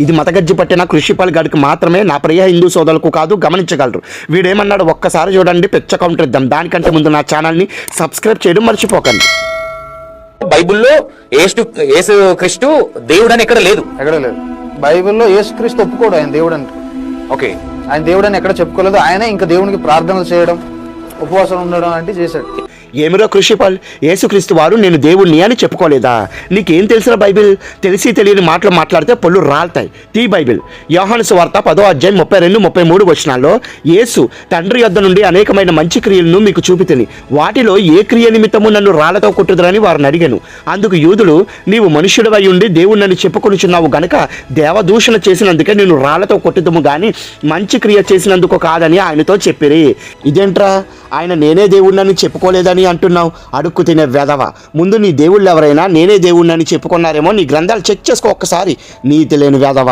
ఇది మతగజ్జి పట్టిన కృషిపాల్ గడికి మాత్రమే, నా ప్రియ హిందూ సోదరులకు కాదు, గమనించగలరు. వీడేమన్నాడు ఒక్కసారి చూడండి, పెచ్చ కౌంటర్ ఇద్దాం. దానికంటే ముందు నా ఛానల్ని సబ్స్క్రైబ్ చేయడం మర్చిపోకండి. బైబిల్లో యేసు క్రీస్తు దేవుడు అని ఎక్కడ లేదు. బైబిల్లో యేసు క్రీస్తు ఒప్పుకోడు ఆయన దేవుడు అని. ఓకే, ఆయన దేవుడు అని ఎక్కడ చెప్పుకోలేదు. ఆయనే ఇంకా దేవునికి ప్రార్థనలు చేయడం, ఉపవాసం ఉండడం అంటే చేశాడు. ఏమిరో కృషిపాల్, యేసుక్రీస్తు వారు నేను దేవుణ్ణి అని చెప్పుకోలేదా? నీకేం తెలిసిన బైబిల్? తెలిసి తెలియని మాటలు మాట్లాడితే పళ్ళు రాలుతాయి. తీ బైబిల్. యోహాను సువార్త 10వ అధ్యాయం 32-33 వచనాల్లో యేసు తండ్రి యొద్ద నుండి అనేకమైన మంచి క్రియలను మీకు చూపితిని, వాటిలో ఏ క్రియ నిమిత్తము నన్ను రాళ్లతో కొట్టుదురని వారిని అడిగాను. అందుకు యూదులు, నీవు మనుష్యుడవై ఉండి దేవుణ్ణి చెప్పుకొనుచున్నావు గనుక దేవదూషణ చేసినందుకే నేను రాళ్లతో కొట్టుదుము గాని మంచి క్రియ చేసినందుకు కాదని ఆయనతో చెప్పిరి. ఇదేంట్రా, ఆయన నేనే దేవుణ్ణని చెప్పుకోలేదని అంటున్నావు? అడుక్కు తినే వెధవ. ముందు నీ దేవుళ్ళు ఎవరైనా నేనే దేవుణ్ణని చెప్పుకున్నారేమో నీ గ్రంథాలు చెక్ చేసుకో ఒక్కసారి, నీతి లేని వెధవ.